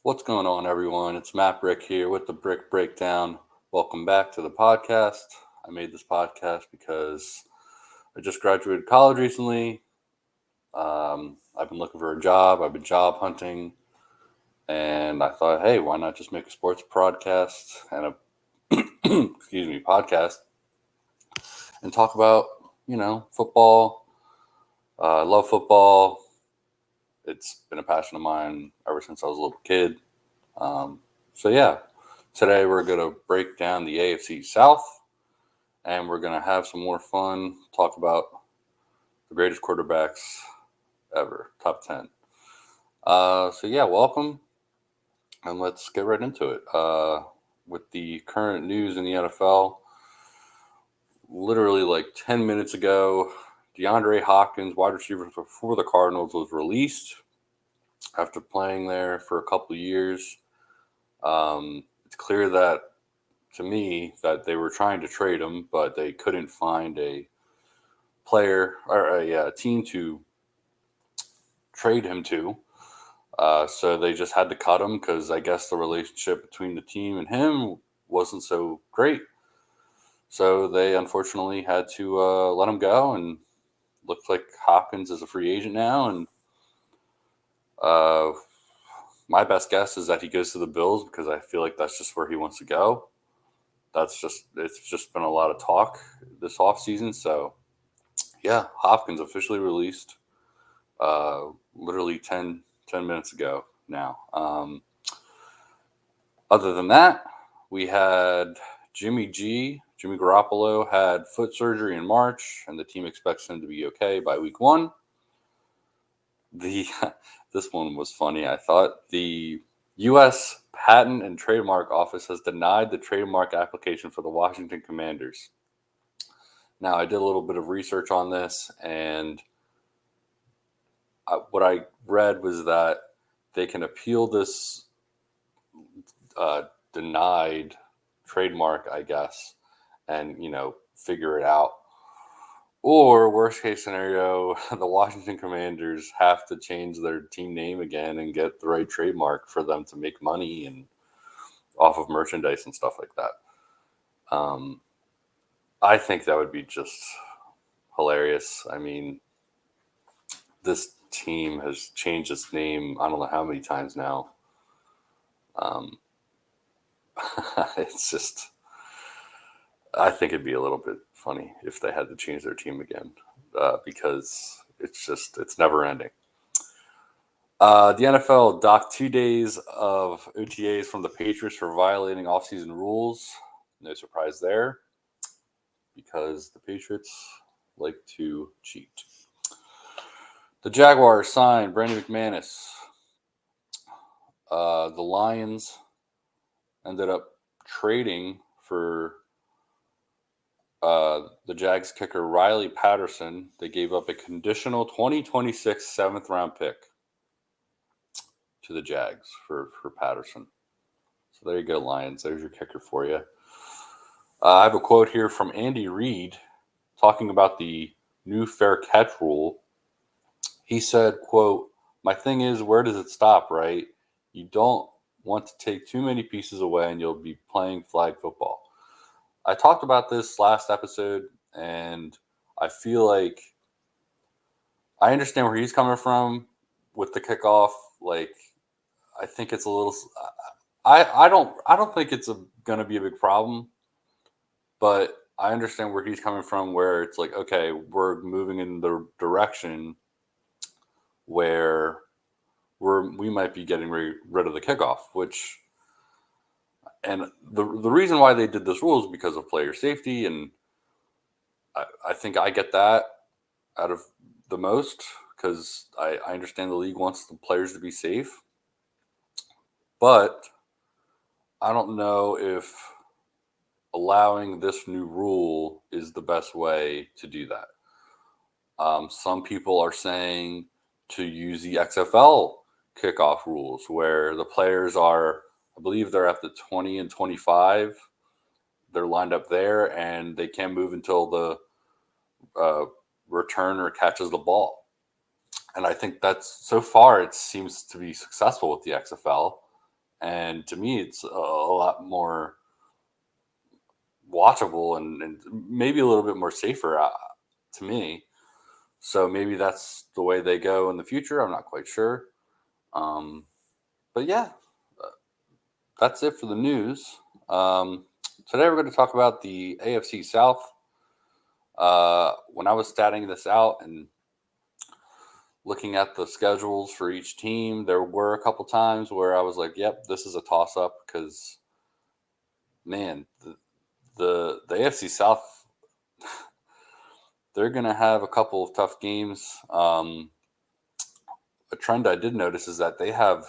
What's going on, everyone? It's Matt Bryk here with the Bryk Breakdown. Welcome back to the podcast. I made this podcast because I just graduated college recently. I've been looking for a job. I've been job hunting. And I thought, hey, why not just make a sports podcast and a podcast and talk about, football. I love football. It's been a passion of mine ever since I was a little kid. Today we're going to break down the AFC South, and we're going to have some more fun, talk about the greatest quarterbacks ever, top 10. Welcome, and let's get right into it. With the current news in the NFL, literally like 10 minutes ago, DeAndre Hopkins, wide receiver for the Cardinals, was released after playing there for a couple of years. It's clear that, to me, that they were trying to trade him, but they couldn't find a player or a team to trade him to. So they just had to cut him because I guess the relationship between the team and him wasn't so great. So they unfortunately had to let him go, and looks like Hopkins is a free agent now. And my best guess is that he goes to the Bills because I feel like that's just where he wants to go. It's just been a lot of talk this offseason. So, yeah, Hopkins officially released literally 10 minutes ago now. Other than that, we had Jimmy Garoppolo had foot surgery in March, and the team expects him to be okay by week 1. This one was funny, I thought. The U.S. Patent and Trademark Office has denied the trademark application for the Washington Commanders. Now, I did a little bit of research on this, and what I read was that they can appeal this denied trademark, I guess, and, figure it out. Or, worst case scenario, the Washington Commanders have to change their team name again and get the right trademark for them to make money and off of merchandise and stuff like that. I think that would be just hilarious. I mean, this team has changed its name I don't know how many times now. It's just, I think it'd be a little bit funny if they had to change their team again, because it's never ending. The NFL docked 2 days of OTAs from the Patriots for violating offseason rules. No surprise there, because the Patriots like to cheat. The Jaguars signed Brandon McManus. The Lions ended up trading for the Jags kicker Riley Patterson. They gave up a conditional 2026 7th-round pick to the Jags for Patterson. So there you go, Lions. There's your kicker for you. I have a quote here from Andy Reid talking about the new fair catch rule. He said, quote, "My thing is, where does it stop, right? You don't want to take too many pieces away and you'll be playing flag football." I talked about this last episode, and I feel like I understand where he's coming from with the kickoff. Like, I think it's a little. I don't think it's going to be a big problem, but I understand where he's coming from. Where it's like, okay, we're moving in the direction where we might be getting rid of the kickoff, which. And the reason why they did this rule is because of player safety, and I think I get that out of the most, because I understand the league wants the players to be safe. But I don't know if allowing this new rule is the best way to do that. Some people are saying to use the XFL kickoff rules, where the players are, I believe they're at the 20 and 25. They're lined up there, and they can't move until the returner catches the ball. And I think that's, so far, it seems to be successful with the XFL. And to me, it's a lot more watchable and maybe a little bit more safer to me. So maybe that's the way they go in the future. I'm not quite sure. Um, but yeah, that's it for the news. Today we're going to talk about the AFC South. When I was statting this out and looking at the schedules for each team, there were a couple times where I was like, "Yep, this is a toss-up," because man, the AFC South, they're going to have a couple of tough games. A trend I did notice is that they have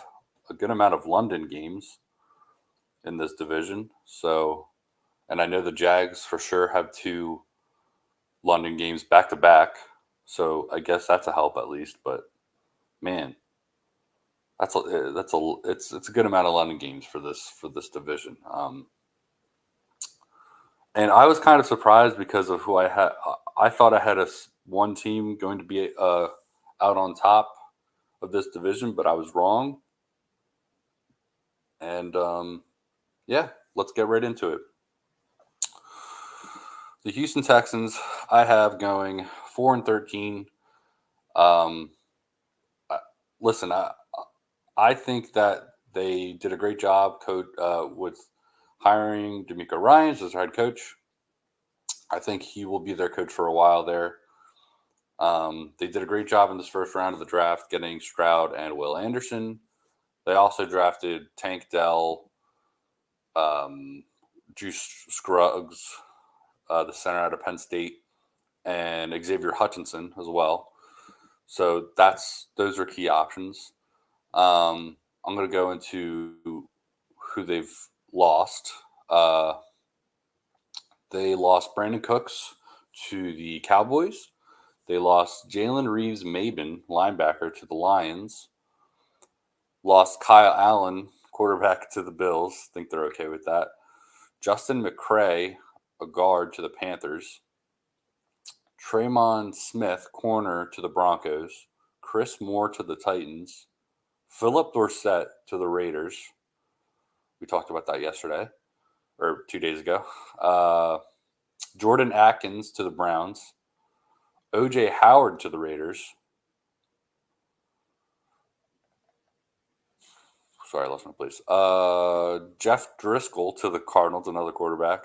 a good amount of London games in this division. So, and I know the Jags for sure have 2 London games back to back. So I guess that's a help at least. But man, it's a good amount of London games for this division. And I was kind of surprised because of who I had. I thought I had one team going to be out on top of this division, but I was wrong. And yeah, let's get right into it. The Houston Texans, I have going 4-13. Listen, I think that they did a great job with hiring D'Amico Ryans as their head coach. I think he will be their coach for a while there. They did a great job in this first round of the draft, getting Stroud and Will Anderson. They also drafted Tank Dell, Juice Scruggs, the center out of Penn State, and Xavier Hutchinson as well. So those are key options. I'm going to go into who they've lost. They lost Brandon Cooks to the Cowboys. They lost Jalen Reeves-Maybin, linebacker, to the Lions. Lost Kyle Allen, quarterback, to the Bills. Think they're okay with that. Justin McCray, a guard, to the Panthers. Traymon Smith, corner, to the Broncos. Chris Moore to the Titans. Philip Dorsett to the Raiders. We talked about that yesterday, or 2 days ago. Jordan Atkins to the Browns. O.J. Howard to the Raiders. Sorry, I lost my place. Jeff Driscoll to the Cardinals, another quarterback.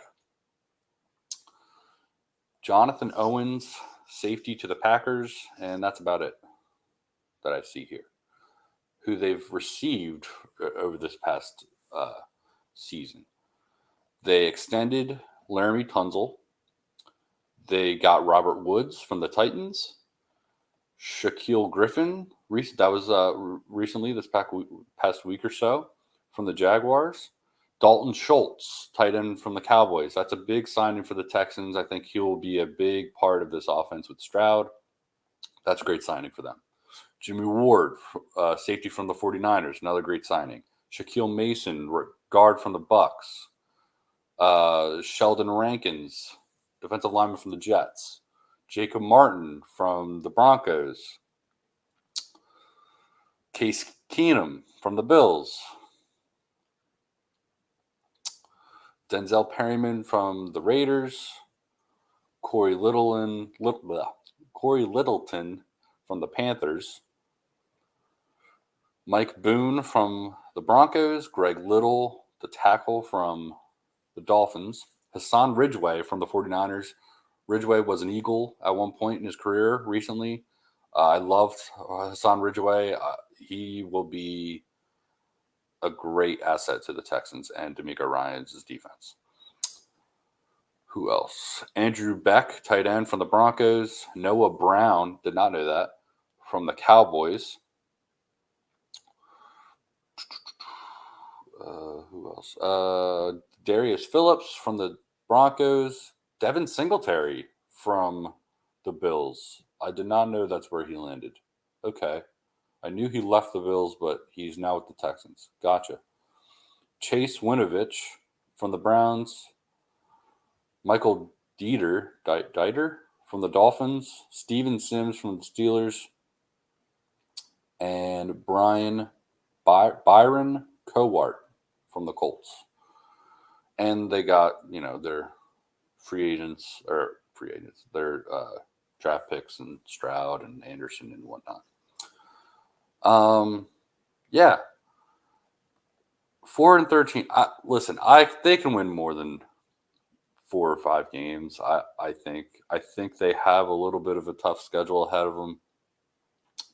Jonathan Owens, safety, to the Packers. And that's about it that I see here. Who they've received over this past season. They extended Laramie Tunzel. They got Robert Woods from the Titans. Shaquille Griffin, that was recently, this past week or so, from the Jaguars. Dalton Schultz, tight end from the Cowboys. That's a big signing for the Texans. I think he will be a big part of this offense with Stroud. That's a great signing for them. Jimmy Ward, safety from the 49ers, another great signing. Shaquille Mason, guard from the Bucks. Sheldon Rankins, defensive lineman from the Jets. Jacob Martin from the Broncos. Case Keenum from the Bills. Denzel Perryman from the Raiders. Corey Littleton from the Panthers. Mike Boone from the Broncos. Greg Little, the tackle from the Dolphins. Hassan Ridgeway from the 49ers. Ridgeway was an Eagle at one point in his career recently. I loved Hassan Ridgeway. He will be a great asset to the Texans and D'Amico Ryans' defense. Who else? Andrew Beck, tight end from the Broncos. Noah Brown, did not know that, from the Cowboys. Who else? Darius Phillips from the Broncos. Devin Singletary from the Bills. I did not know that's where he landed. Okay. I knew he left the Bills, but he's now with the Texans. Gotcha. Chase Winovich from the Browns. Michael Dieter from the Dolphins. Steven Sims from the Steelers. And Byron Cowart from the Colts. And they got, their their draft picks and Stroud and Anderson and whatnot. Yeah. 4-13. They can win more than 4 or 5 games. I think they have a little bit of a tough schedule ahead of them.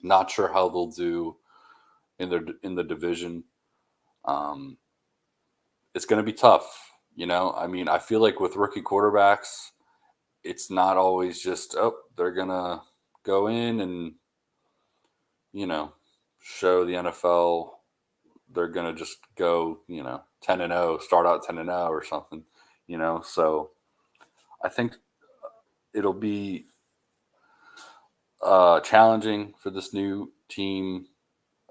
Not sure how they'll do in the division. It's going to be tough. I feel like with rookie quarterbacks, it's not always just, they're going to go in and, show the NFL they're going to just go, 10-0, start out 10-0 or something, So I think it'll be challenging for this new team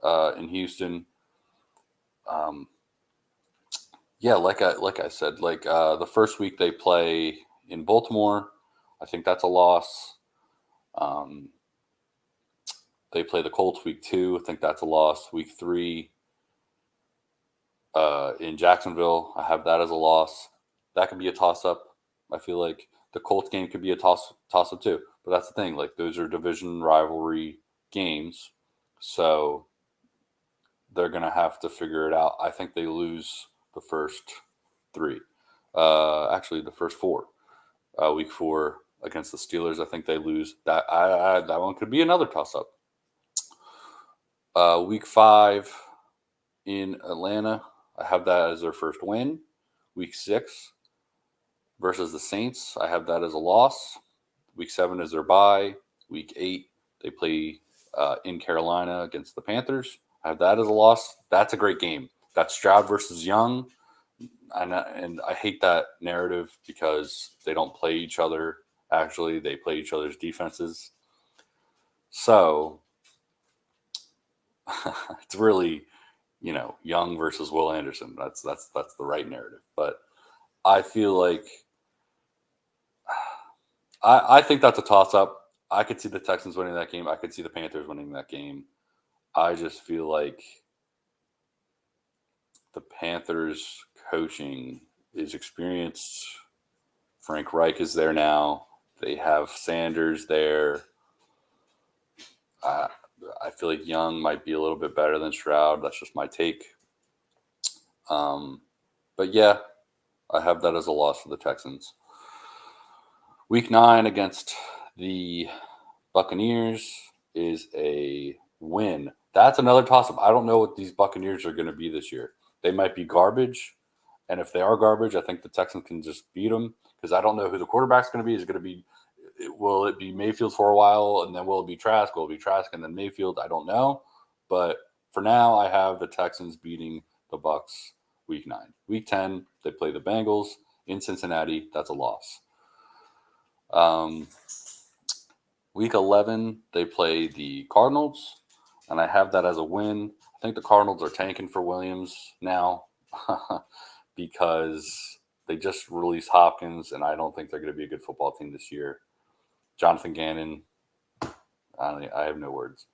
in Houston. Like I said, the first week they play in Baltimore, I think that's a loss. They play the Colts week 2. I think that's a loss. Week 3 in Jacksonville, I have that as a loss. That could be a toss-up. I feel like the Colts game could be a toss-up too. But that's the thing. Those are division rivalry games. So they're going to have to figure it out. I think they lose the first 3. Actually, the first 4. Week 4 against the Steelers, I think they lose. That one could be another toss-up. Week 5 in Atlanta, I have that as their first win. Week 6 versus the Saints, I have that as a loss. Week 7 is their bye. Week 8, they play in Carolina against the Panthers. I have that as a loss. That's a great game. That's Stroud versus Young. And I hate that narrative because they don't play each other. Actually, they play each other's defenses. So it's really, Young versus Will Anderson. That's the right narrative. But I feel like I think that's a toss-up. I could see the Texans winning that game. I could see the Panthers winning that game. I just feel like the Panthers coaching is experienced. Frank Bryk is there now. They have Sanders there. I feel like Young might be a little bit better than Stroud. That's just my take. But yeah, I have that as a loss for the Texans. Week 9 against the Buccaneers is a win. That's another toss-up. I don't know what these Buccaneers are going to be this year. They might be garbage. And if they are garbage, I think the Texans can just beat them because I don't know who the quarterback's going to be. Is it going to be will it be Mayfield for a while, and then will it be Trask? Will it be Trask and then Mayfield? I don't know. But for now, I have the Texans beating the Bucs week 9. Week 10, they play the Bengals in Cincinnati. That's a loss. Week 11, they play the Cardinals, and I have that as a win. I think the Cardinals are tanking for Williams now because they just released Hopkins, and I don't think they're going to be a good football team this year. Jonathan Gannon, I have no words.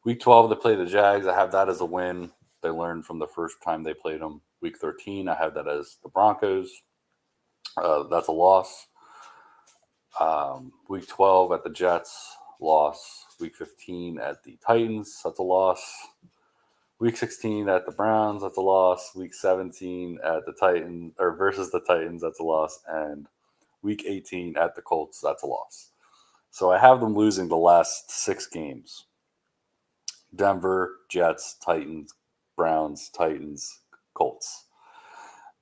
Week 12, they play the Jags. I have that as a win. They learned from the first time they played them. Week 13, I have that as the Broncos. That's a loss. Week 12 at the Jets, loss. Week 15 at the Titans, that's a loss. Week 16 at the Browns, that's a loss. Week 17 at the Titans versus the Titans, that's a loss. And week 18 at the Colts, that's a loss. So I have them losing the last 6 games. Denver, Jets, Titans, Browns, Titans, Colts.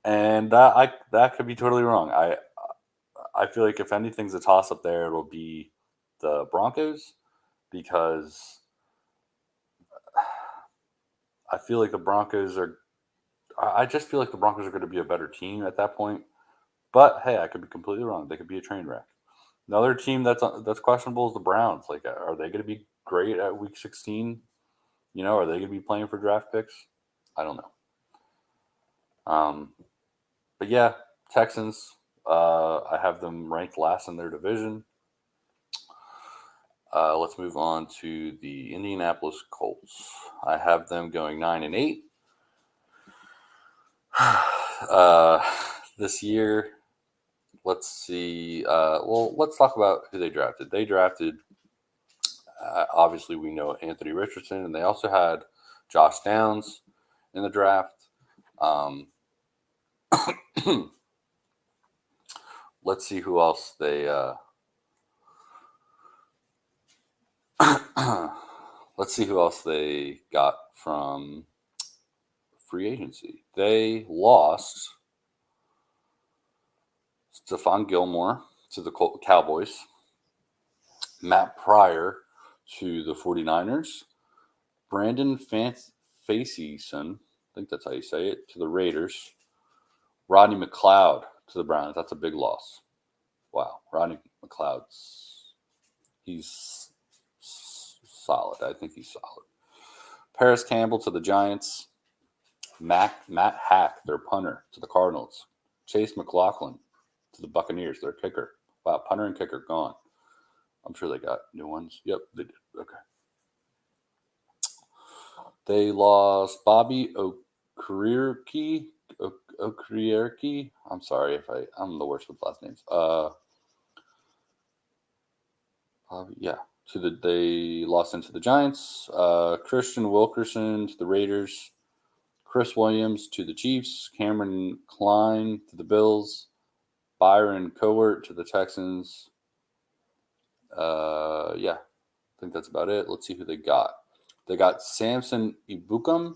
And that could be totally wrong. I feel like if anything's a toss-up there, it'll be the Broncos because I feel like the Broncos are – I just feel like the Broncos are going to be a better team at that point. But, hey, I could be completely wrong. They could be a train wreck. Another team that's questionable is the Browns. Are they going to be great at Week 16? Are they going to be playing for draft picks? I don't know. But, yeah, Texans, I have them ranked last in their division. Let's move on to the Indianapolis Colts. I have them going 9-8. This year, let's see. Let's talk about who they drafted. They drafted, obviously, we know Anthony Richardson, and they also had Josh Downs in the draft. Let's see who else they. Let's see who else they got from free agency. They lost Stephon Gilmore to the Cowboys, Matt Pryor to the 49ers, Brandon Facyson, I think that's how you say it, to the Raiders, Rodney McLeod to the Browns. That's a big loss. Wow. Rodney McLeod's he's solid. I think he's solid. Paris Campbell to the Giants, Matt Hack, their punter, to the Cardinals, Chase McLaughlin to the Buccaneers, their kicker. Wow, punter and kicker gone. I'm sure they got new ones. Yep, they did. Okay. They lost Bobby Okereke. I'm sorry if I'm the worst with last names. Bobby, yeah. They lost into the Giants. Christian Wilkerson to the Raiders. Chris Williams to the Chiefs. Cameron Klein to the Bills. Byron Cowart to the Texans. Yeah, I think that's about it. Let's see who they got. They got Samson Ebukam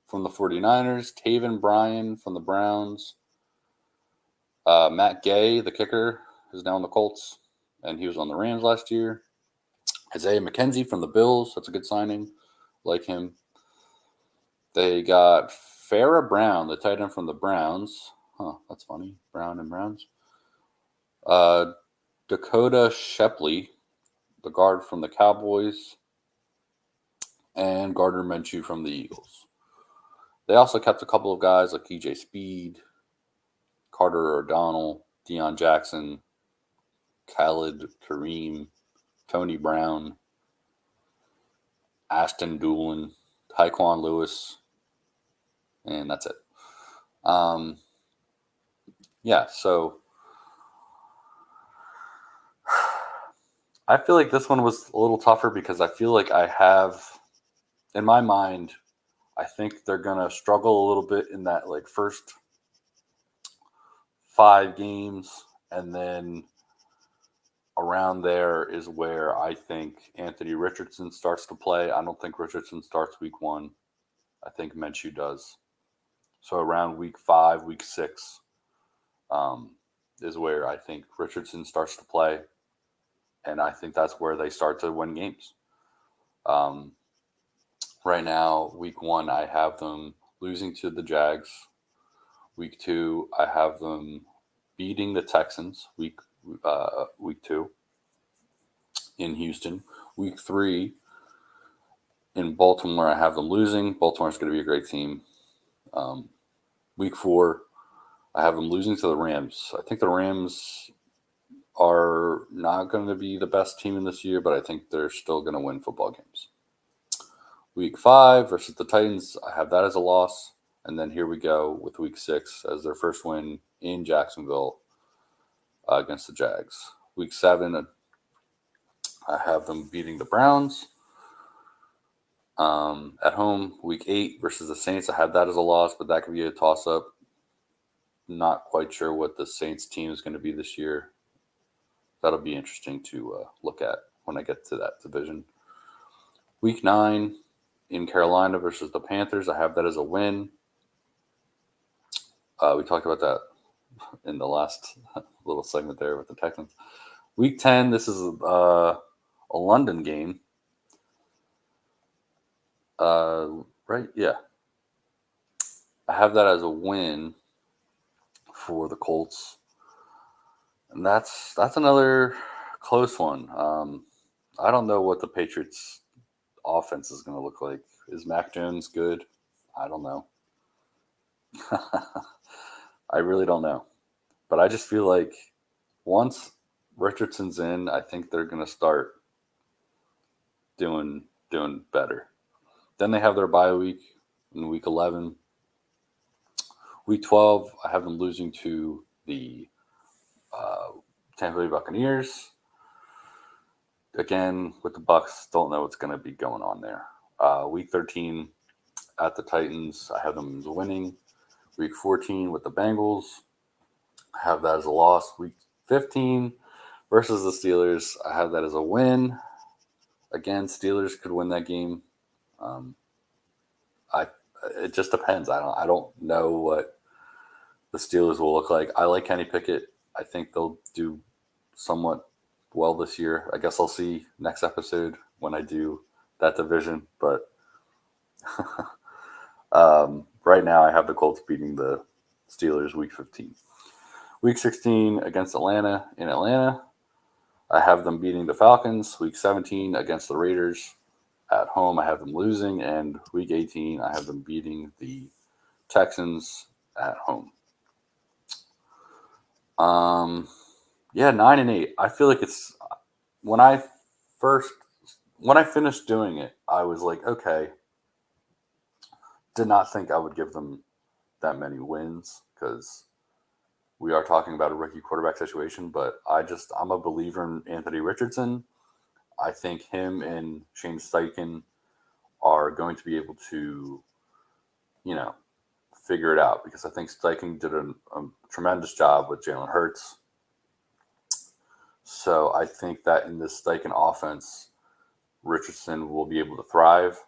from the 49ers, Taven Bryan from the Browns, Matt Gay, the kicker, is now on the Colts, and he was on the Rams last year. Isaiah McKenzie from the Bills, that's a good signing. Like him. They got Farrah Brown, the tight end from the Browns. Huh, that's funny. Brown and Browns. Dakota Shepley, the guard from the Cowboys, and Gardner Minshew from the Eagles. They also kept a couple of guys like EJ Speed, Carter O'Donnell, Deion Jackson, Khalid Kareem, Tony Brown, Ashton Doolin, Tyquan Lewis, and that's it. Yeah, so I feel like this one was a little tougher because I feel like I have, in my mind, I think they're going to struggle a little bit in that like first 5 games, and then around there is where I think Anthony Richardson starts to play. I don't think Richardson starts week 1. I think Minshew does. So around week 5, week 6 is where I think Richardson starts to play. And I think that's where they start to win games. Right now, week 1, I have them losing to the Jags. Week 2, I have them beating the Texans. Week 2 in Houston. Week 3 in Baltimore, I have them losing. Baltimore's going to be a great team. Week 4, I have them losing to the Rams. I think the Rams are not going to be the best team in this year, but I think they're still going to win football games. Week 5 versus the Titans, I have that as a loss. And then here we go with week 6 as their first win in Jacksonville against the Jags. Week 7, I have them beating the Browns at home. Week 8 versus the Saints, I have that as a loss, but that could be a toss-up. Not quite sure what the Saints team is going to be this year. That'll be interesting to look at when I get to that division. Week 9 in Carolina versus the Panthers, I have that as a win. We talked about that in the last little segment there with the Texans. Week 10, this is a London game. Right? Yeah. I have that as a win for the Colts. And that's another close one. I don't know what the Patriots' offense is going to look like. Is Mac Jones good? I don't know. I really don't know. But I just feel like once Richardson's in, I think they're going to start doing better. Then they have their bye week in week 11. Week 12, I have them losing to the Tampa Bay Buccaneers. Again, with the Bucs, don't know what's going to be going on there. Week 13 at the Titans, I have them winning. Week 14 with the Bengals, I have that as a loss. Week 15 versus the Steelers, I have that as a win. Again, Steelers could win that game. It just depends. I don't know what the Steelers will look like. I like Kenny Pickett. I think they'll do somewhat well this year. I guess I'll see next episode when I do that division. But right now, I have the Colts beating the Steelers week 15. Week 16 against Atlanta in Atlanta, I have them beating the Falcons. Week 17 against the Raiders at home, I have them losing. And week 18, I have them beating the Texans at home. 9-8. I feel like it's when I finished doing it, I was like, okay. Did not think I would give them that many wins because we are talking about a rookie quarterback situation, but I'm a believer in Anthony Richardson. I think him and Shane Steichen are going to be able to, figure it out because I think Steichen did a tremendous job with Jalen Hurts. So I think that in this Steichen offense, Richardson will be able to thrive.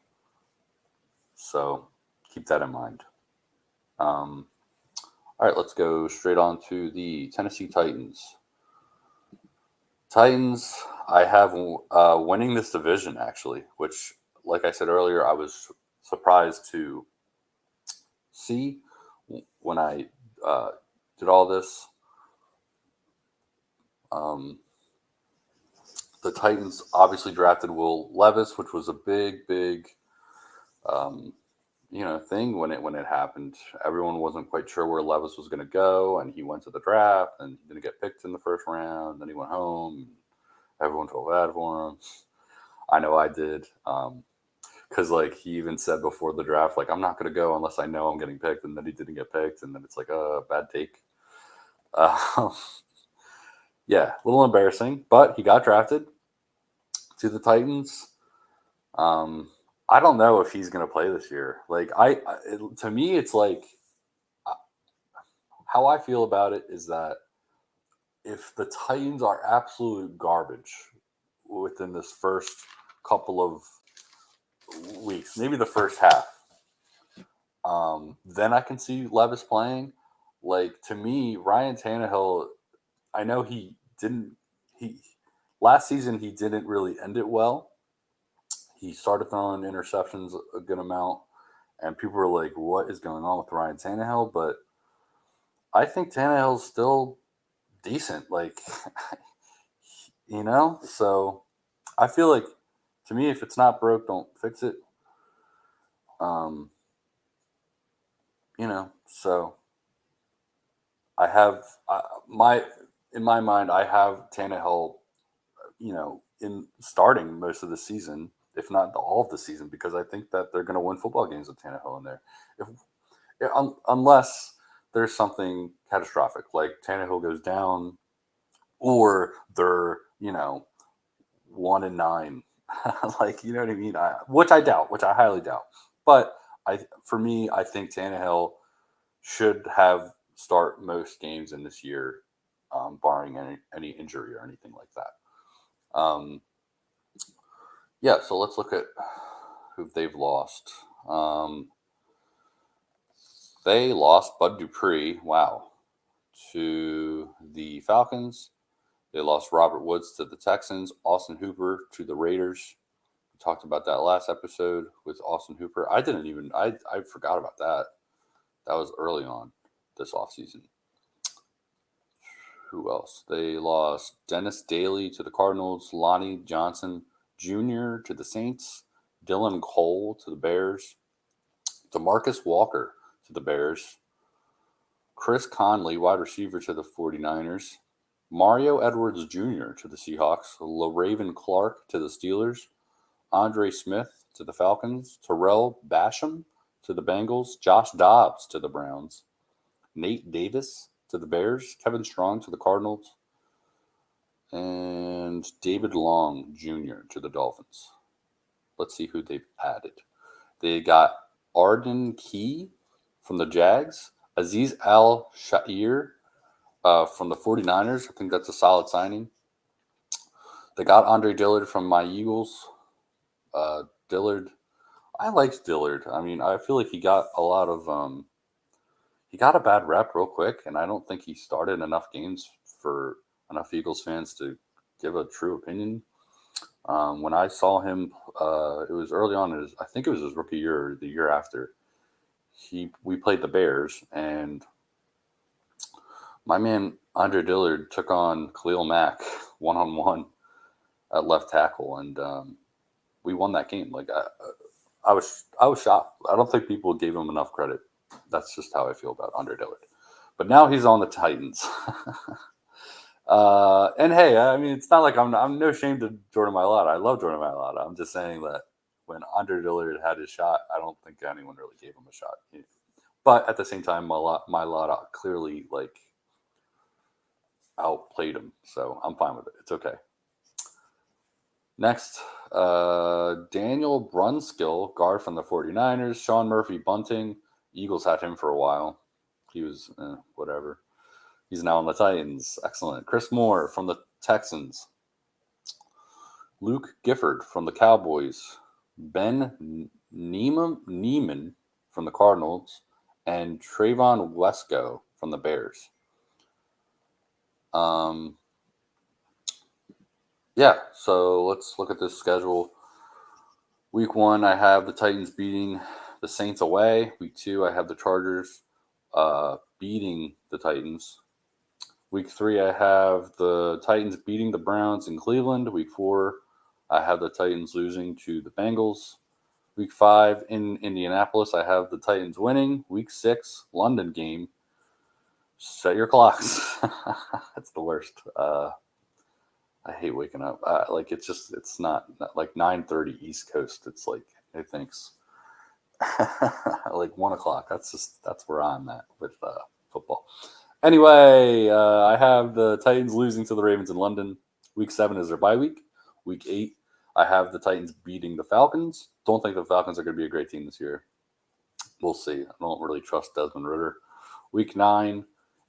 So keep that in mind. All right, let's go straight on to the Tennessee Titans. Titans, I have winning this division, actually, which, like I said earlier, I was surprised to see when I did all this. The Titans obviously drafted Will Levis, which was a big thing when it happened. Everyone wasn't quite sure where Levis was going to go, and he went to the draft, and he didn't get picked in the first round. Then he went home. Everyone felt bad for him. I know I did, because he even said before the draft, I'm not going to go unless I know I'm getting picked, and then he didn't get picked, and then it's bad take. Yeah, a little embarrassing, but he got drafted to the Titans. I don't know if he's going to play this year. To me, it's how I feel about it is that if the Titans are absolute garbage within this first couple of weeks, maybe the first half, then I can see Levis playing. To me, Ryan Tannehill, I know last season he didn't really end it well. He started throwing interceptions a good amount, and people were like, what is going on with Ryan Tannehill? But I think Tannehill's still decent. So I feel like, to me, if it's not broke, don't fix it. So I have in my mind, I have Tannehill, in starting most of the season, if not all of the season, because I think that they're going to win football games with Tannehill in there. Unless there's something catastrophic, like Tannehill goes down, or they're 1-9, you know what I mean? Which I doubt, which I highly doubt. But I think Tannehill should start most games in this year, barring any injury or anything like that. So let's look at who they've lost. They lost Bud Dupree, to the Falcons. They lost Robert Woods to the Texans, Austin Hooper to the Raiders. We talked about that last episode with Austin Hooper. I forgot about that. That was early on this offseason. Who else? They lost Dennis Daly to the Cardinals, Lonnie Johnson Jr. to the Saints, Dylan Cole to the Bears, DeMarcus Walker to the Bears, Chris Conley, wide receiver, to the 49ers, Mario Edwards Jr. to the Seahawks, LaRaven Clark to the Steelers, Andre Smith to the Falcons, Terrell Basham to the Bengals, Josh Dobbs to the Browns, Nate Davis to the Bears, Kevin Strong to the Cardinals, and David Long Jr. to the Dolphins. Let's see who they've added. They got Arden Key from the Jags, Aziz Al-Shaair from the 49ers. I think that's a solid signing. They got Andre Dillard from my Eagles. Dillard, I liked Dillard. I mean, I feel like he got a lot of he got a bad rep real quick, and I don't think he started enough games for enough Eagles fans to give a true opinion. When I saw him, it was early on. I think it was his rookie year or the year after. We played the Bears, and my man Andre Dillard took on Khalil Mack one-on-one at left tackle, and we won that game. Like I was shocked. I don't think people gave him enough credit. That's just how I feel about Andre Dillard. But now he's on the Titans. And hey, I mean, it's not like I'm no shame to Jordan Mailata. I love Jordan Mailata. I'm just saying that when Andre Dillard had his shot, I don't think anyone really gave him a shot. But at the same time, Mailata clearly like outplayed him, so I'm fine with it. It's okay. Next, Daniel Brunskill, guard from the 49ers. Sean Murphy Bunting. Eagles had him for a while. He was whatever. He's now on the Titans. Excellent. Chris Moore from the Texans. Luke Gifford from the Cowboys. Ben Neiman from the Cardinals. And Trayvon Wesco from the Bears. Yeah, so let's look at this schedule. Week 1, I have the Titans beating the Saints away. Week 2, I have the Chargers beating the Titans. Week 3, I have the Titans beating the Browns in Cleveland. Week 4, I have the Titans losing to the Bengals. Week 5, in Indianapolis, I have the Titans winning. Week 6, London game. Set your clocks. That's the worst. I hate waking up. It's not like 9:30 East Coast. It's like, it thinks like 1 o'clock. That's where I'm at with football. Anyway, I have the Titans losing to the Ravens in London. Week 7 is their bye week. Week 8, I have the Titans beating the Falcons. Don't think the Falcons are going to be a great team this year. We'll see. I don't really trust Desmond Ridder. Week 9,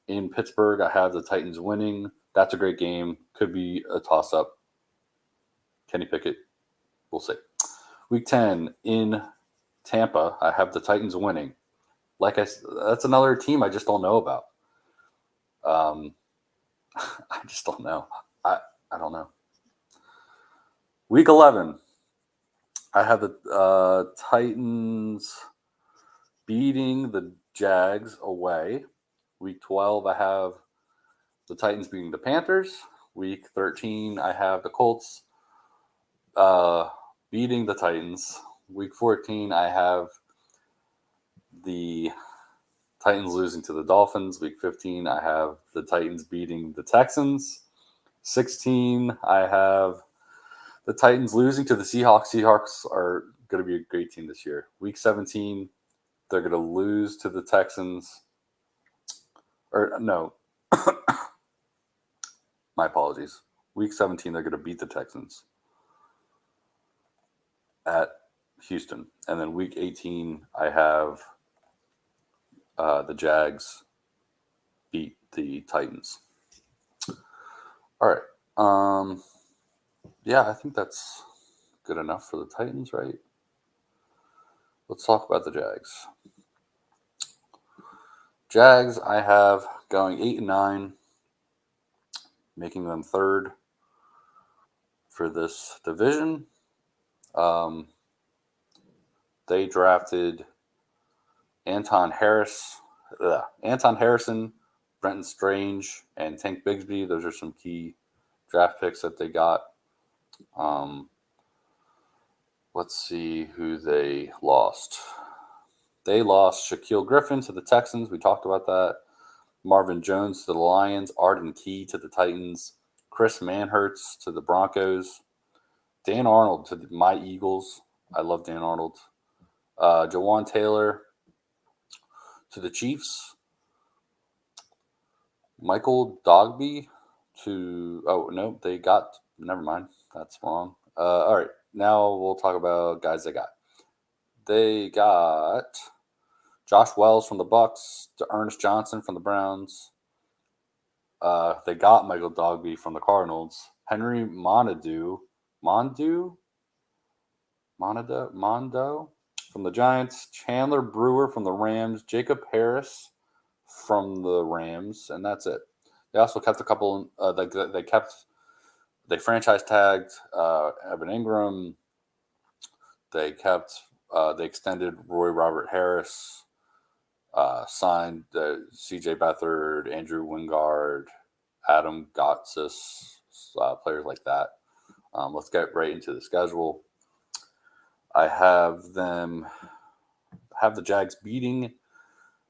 in Pittsburgh, I have the Titans winning. That's a great game. Could be a toss-up. Kenny Pickett. We'll see. Week 10, in Tampa, I have the Titans winning. Like I said, that's another team I just don't know about. I just don't know. I don't know. Week 11, I have the Titans beating the Jags away. Week 12, I have the Titans beating the Panthers. Week 13, I have the Colts beating the Titans. Week 14, I have the Titans losing to the Dolphins. Week 15, I have the Titans beating the Texans. 16, I have the Titans losing to the Seahawks. Seahawks are going to be a great team this year. Week 17, they're going to lose to the Texans. Or no, my apologies. Week 17, they're going to beat the Texans at Houston. And then week 18, I have the Jags beat the Titans. All right. Yeah, I think that's good enough for the Titans, right? Let's talk about the Jags. Jags, I have going 8-9, making them third for this division. They drafted Anton Harrison, Brenton Strange, and Tank Bigsby. Those are some key draft picks that they got. Let's see who they lost. They lost Shaquille Griffin to the Texans. We talked about that. Marvin Jones to the Lions. Arden Key to the Titans. Chris Manhertz to the Broncos. Dan Arnold to my Eagles. I love Dan Arnold. Jawan Taylor to the Chiefs. Michael Dogby to. Oh no, they got. Never mind, that's wrong. All right, now we'll talk about guys they got. They got Josh Wells from the Bucks to Ernest Johnson from the Browns. They got Michael Dogby from the Cardinals. Henry Mondo from the Giants. Chandler Brewer from the Rams. Jacob Harris from the Rams, and that's it. They also kept a couple. They franchise tagged Evan Ingram. They extended Roy Robert Harris. Signed C.J. Beathard, Andrew Wingard, Adam Gotsis, players like that. Let's get right into the schedule. I have the Jags beating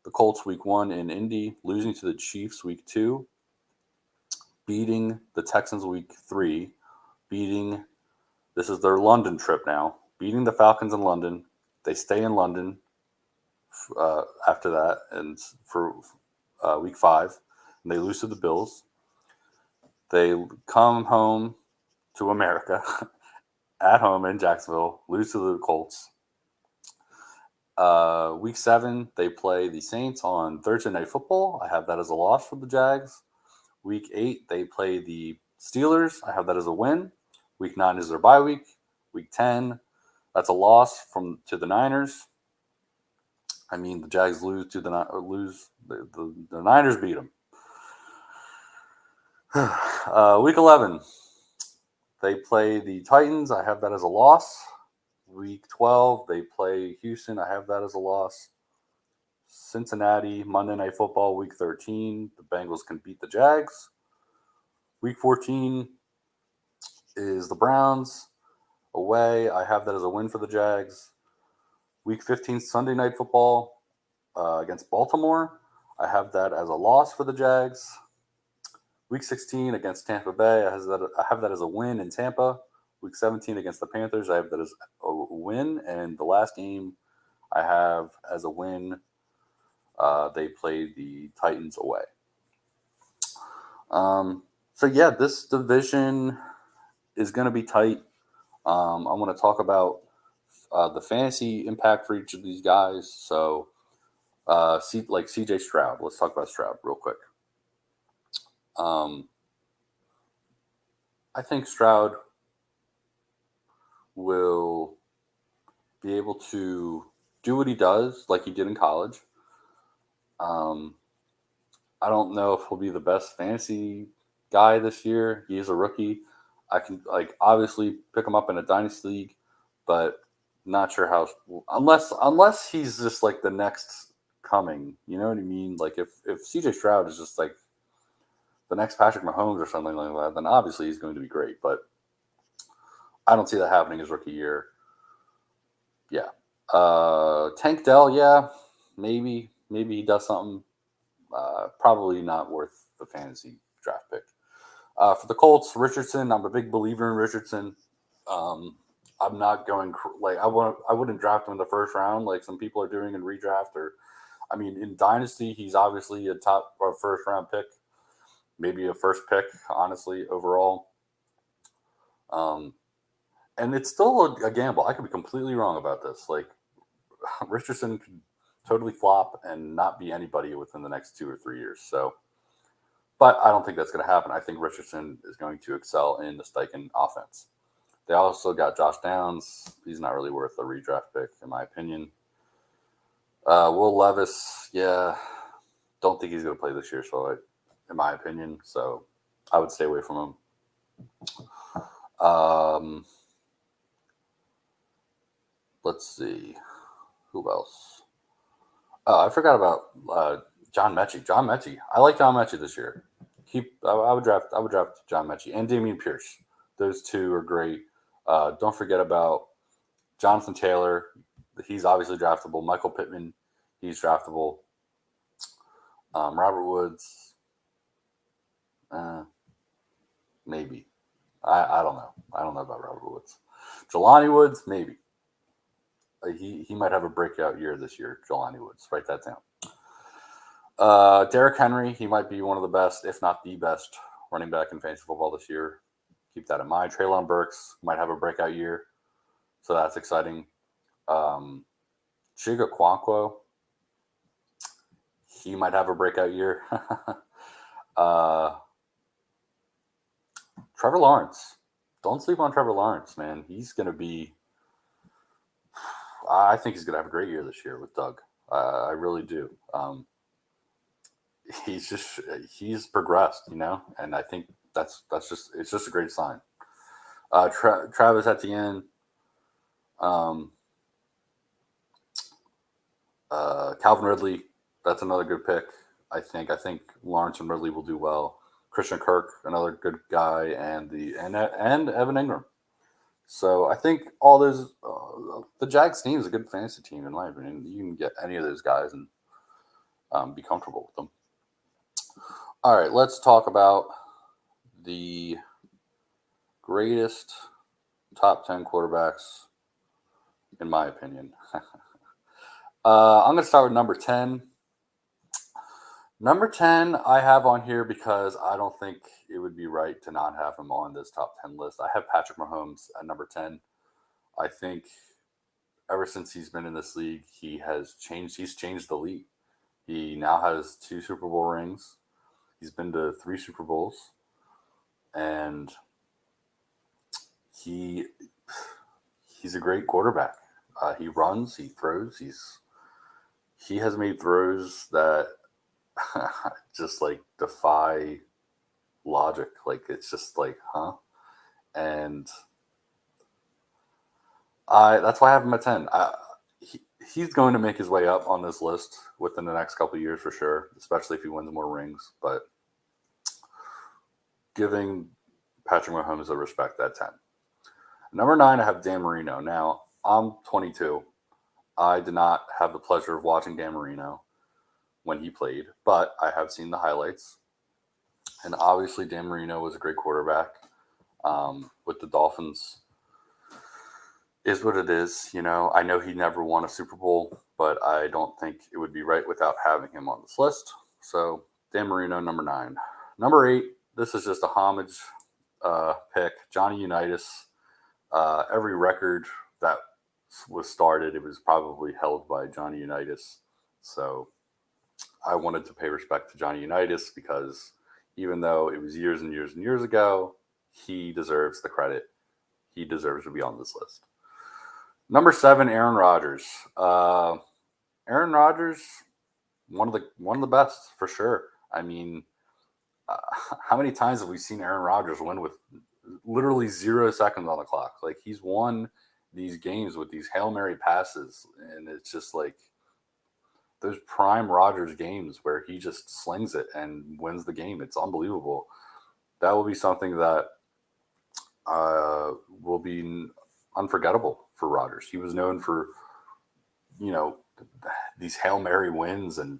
the Colts week 1 in Indy, losing to the Chiefs week 2, beating the Texans week 3, this is their London trip now, beating the Falcons in London. They stay in London after that, and for week 5, and they lose to the Bills. They come home to America at home in Jacksonville, lose to the Colts. Week 7, they play the Saints on Thursday Night Football. I have that as a loss for the Jags. Week 8, they play the Steelers. I have that as a win. Week 9 is their bye week. Week 10, that's a loss to the Niners. I mean, the Jags lose to the Niners beat them. Week 11, they play the Titans. I have that as a loss. Week 12, they play Houston. I have that as a loss. Cincinnati, Monday Night Football, Week 13. The Bengals can beat the Jags. Week 14 is the Browns away. I have that as a win for the Jags. Week 15, Sunday Night Football against Baltimore. I have that as a loss for the Jags. Week 16 against Tampa Bay. I have that as a win in Tampa. Week 17 against the Panthers. I have that as a win. And the last game I have as a win, they play the Titans away. So, yeah, this division is going to be tight. I want to talk about the fantasy impact for each of these guys. So, like CJ Stroud. Let's talk about Stroud real quick. I think Stroud will be able to do what he does like he did in college. I don't know if he'll be the best fantasy guy this year. He is a rookie. I can obviously pick him up in a dynasty league, but not sure how, unless he's just like the next coming. You know what I mean? Like if CJ Stroud is just like the next Patrick Mahomes or something like that, then obviously he's going to be great. But I don't see that happening his rookie year. Yeah. Tank Dell, yeah, maybe he does something. Probably not worth the fantasy draft pick. For the Colts, Richardson, I'm a big believer in Richardson. I'm not going I wouldn't draft him in the first round like some people are doing in redraft in dynasty he's obviously a top or first round pick, maybe a first pick honestly overall. And it's still a gamble. I could be completely wrong about this. Like Richardson could totally flop and not be anybody within the next 2 or 3 years. So, but I don't think that's going to happen. I think Richardson is going to excel in the Steichen offense. They also got Josh Downs. He's not really worth a redraft pick, in my opinion. Will Levis, yeah, don't think he's going to play this year, in my opinion. So I would stay away from him. Let's see. Who else? I forgot about John Mechie. John Mechie. I like John Mechie this year. I would draft John Mechie and Dameon Pierce. Those two are great. Don't forget about Jonathan Taylor. He's obviously draftable. Michael Pittman. He's draftable. Robert Woods. Maybe. I don't know. I don't know about Robert Woods. Jelani Woods, maybe. He might have a breakout year this year, Jelani Woods. Write that down. Derrick Henry, he might be one of the best, if not the best, running back in fantasy football this year. Keep that in mind. Treylon Burks might have a breakout year, so that's exciting. Chiga Kwankwo, he might have a breakout year. Trevor Lawrence. Don't sleep on Trevor Lawrence, man. He's going to be – I think he's going to have a great year this year with Doug. I really do. He's progressed, and I think it's just a great sign. Travis Etienne, Calvin Ridley, that's another good pick. I think Lawrence and Ridley will do well. Christian Kirk, another good guy, and Evan Ingram. So I think all those the Jags team is a good fantasy team in my opinion. You can get any of those guys and be comfortable with them. All right, let's talk about the greatest top 10 quarterbacks, in my opinion. I'm going to start with number 10. Number 10 I have on here because I don't think it would be right to not have him on this top 10 list. I have Patrick Mahomes at number 10. I think ever since he's been in this league, he's changed the league. He now has 2 Super Bowl rings. He's been to 3 Super Bowls. And he's a great quarterback. He runs, he throws, he has made throws that just like defy logic. Like it's just like, huh? And that's why I have him at 10. He's going to make his way up on this list within the next couple of years for sure, especially if he wins more rings. But giving Patrick Mahomes a respect at 10. Number 9, I have Dan Marino. Now, I'm 22. I did not have the pleasure of watching Dan Marino when he played, but I have seen the highlights. And obviously, Dan Marino was a great quarterback with the Dolphins. Is what it is. I know he never won a Super Bowl, but I don't think it would be right without having him on this list. So, Dan Marino, number 9. Number 8, this is just a homage pick. Johnny Unitas. Every record that was started, it was probably held by Johnny Unitas. So I wanted to pay respect to Johnny Unitas because even though it was years and years and years ago, he deserves the credit. He deserves to be on this list. Number 7, Aaron Rodgers. Aaron Rodgers, one of the best for sure. I mean, how many times have we seen Aaron Rodgers win with literally 0 seconds on the clock? Like he's won these games with these Hail Mary passes, and it's just like those prime Rodgers games where he just slings it and wins the game. It's unbelievable. That will be something that will be unforgettable for Rodgers. He was known for, these Hail Mary wins, and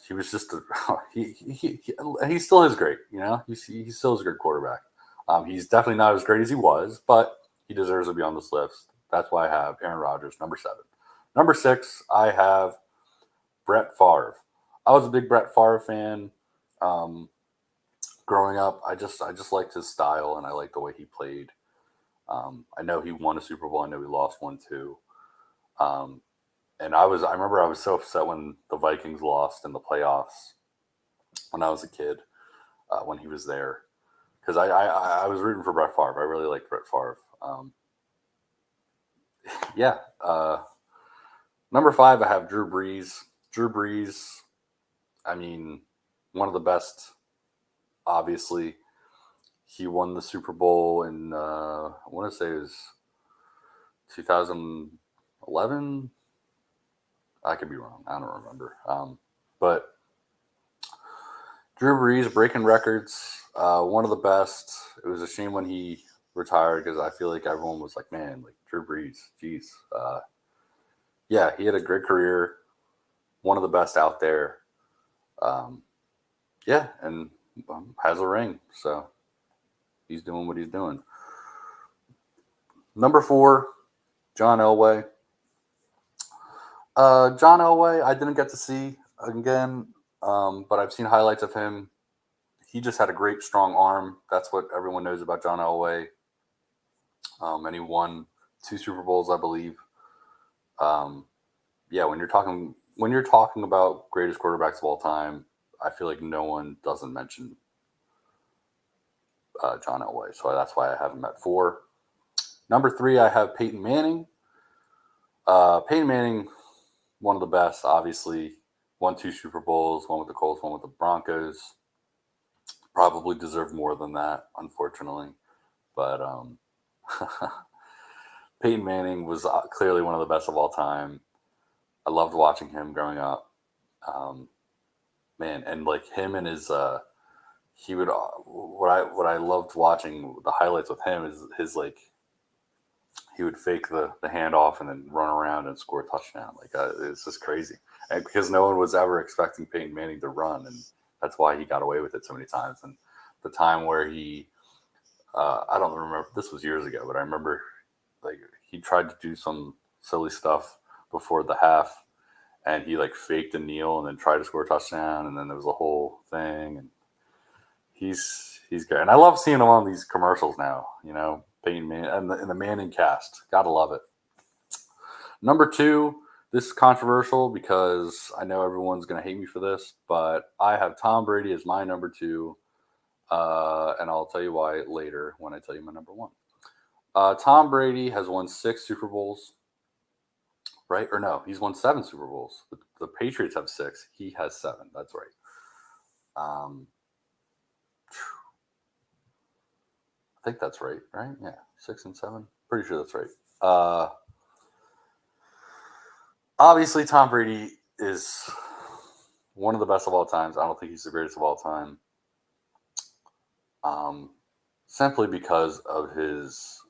he was just he still is great. He still is a good quarterback. He's definitely not as great as he was, but he deserves to be on this list. That's why I have Aaron Rodgers, number 7. Number 6, I have Brett Favre. I was a big Brett Favre fan growing up. I just liked his style, and I liked the way he played. I know he won a Super Bowl. I know he lost one too. And I remember I was so upset when the Vikings lost in the playoffs when I was a kid, when he was there. Because I was rooting for Brett Favre. I really liked Brett Favre. Number 5, I have Drew Brees. Drew Brees, I mean, one of the best, obviously. He won the Super Bowl in, I want to say it was 2011. I could be wrong. I don't remember. But Drew Brees breaking records, one of the best. It was a shame when he retired because I feel like everyone was like, man, like Drew Brees, geez. Yeah, he had a great career, one of the best out there. And has a ring, so he's doing what he's doing. Number 4, John Elway. John Elway, I didn't get to see again, but I've seen highlights of him. He just had a great, strong arm. That's what everyone knows about John Elway. And he won 2 Super Bowls, I believe. Yeah, when you're talking about greatest quarterbacks of all time, I feel like no one doesn't mention John Elway. So that's why I have him at 4. Number 3, I have Peyton Manning. Peyton Manning, one of the best, obviously. Won 2 Super Bowls, one with the Colts, one with the Broncos. Probably deserved more than that, unfortunately. But Peyton Manning was clearly one of the best of all time. I loved watching him growing up. Man, and like him and his he would what I loved watching the highlights with him is his like he would fake the handoff and then run around and score a touchdown. Like it's just crazy, and because no one was ever expecting Peyton Manning to run, and that's why he got away with it so many times. And the time where he, I don't remember, this was years ago, but I remember like he tried to do some silly stuff before the half, and he like faked a kneel and then tried to score a touchdown, and then there was a whole thing. And he's good, and I love seeing him on these commercials now. You know, Peyton Manning and the Manning cast, gotta love it. Number 2, this is controversial because I know everyone's gonna hate me for this, but I have Tom Brady as my number 2, and I'll tell you why later when I tell you my number 1. Tom Brady has won 6 Super Bowls. Right? Or no, he's won 7 Super Bowls. The Patriots have 6. He has 7. That's right. I think that's right, right? Yeah, 6 and 7. Pretty sure that's right. Obviously, Tom Brady is one of the best of all times. I don't think he's the greatest of all time. Simply because of his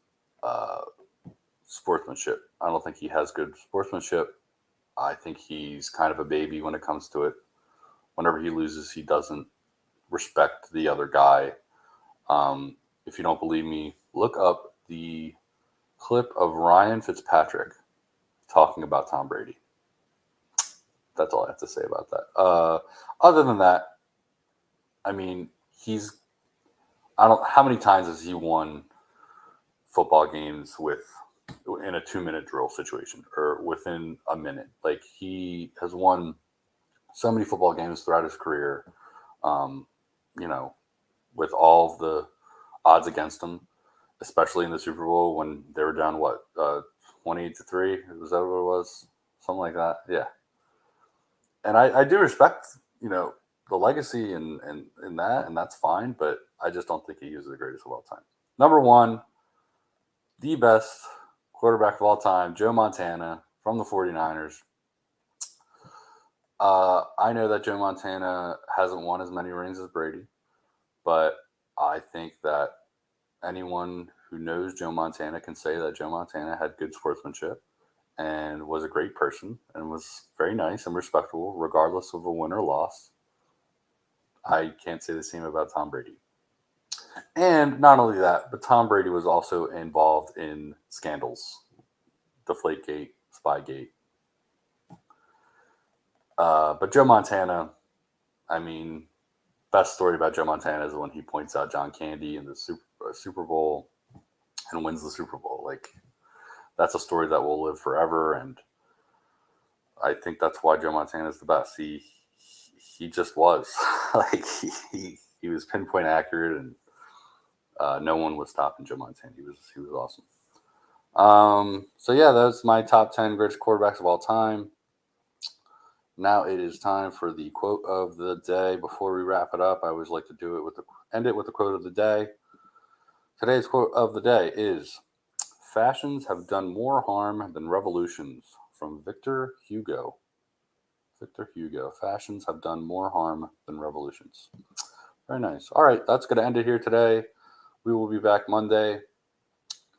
sportsmanship. I don't think he has good sportsmanship. I think he's kind of a baby when it comes to it. Whenever he loses, he doesn't respect the other guy. If you don't believe me, look up the clip of Ryan Fitzpatrick talking about Tom Brady. That's all I have to say about that. Other than that, I mean, how many times has he won football games in a 2-minute drill situation or within a minute? Like he has won so many football games throughout his career, you know, with all of the odds against him, especially in the Super Bowl when they were down 28-3. Was that what it was? Something like that. Yeah. And I do respect, the legacy and that, and that's fine, but I just don't think he is the greatest of all time. Number 1, the best quarterback of all time, Joe Montana from the 49ers. I know that Joe Montana hasn't won as many rings as Brady, but I think that anyone who knows Joe Montana can say that Joe Montana had good sportsmanship and was a great person and was very nice and respectful regardless of a win or loss. I can't say the same about Tom Brady. And not only that, but Tom Brady was also involved in scandals, Deflategate, Spygate. But Joe Montana, I mean, best story about Joe Montana is when he points out John Candy in the Super Bowl and wins the Super Bowl. Like, that's a story that will live forever, and I think that's why Joe Montana is the best. He just was. Like, he was pinpoint accurate, and no one was stopping Joe Montana. He was awesome. So yeah, that's my top 10 greatest quarterbacks of all time. Now it is time for the quote of the day. Before we wrap it up, I always like to end it with the quote of the day. Today's quote of the day is, "Fashions have done more harm than revolutions," from Victor Hugo. Victor Hugo. Fashions have done more harm than revolutions. Very nice. All right, that's going to end it here today. We will be back Monday.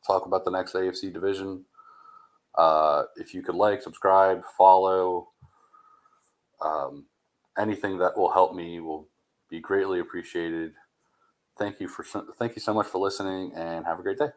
Talk about the next AFC division. If you could subscribe, follow, anything that will help me will be greatly appreciated. Thank you so much for listening, and have a great day.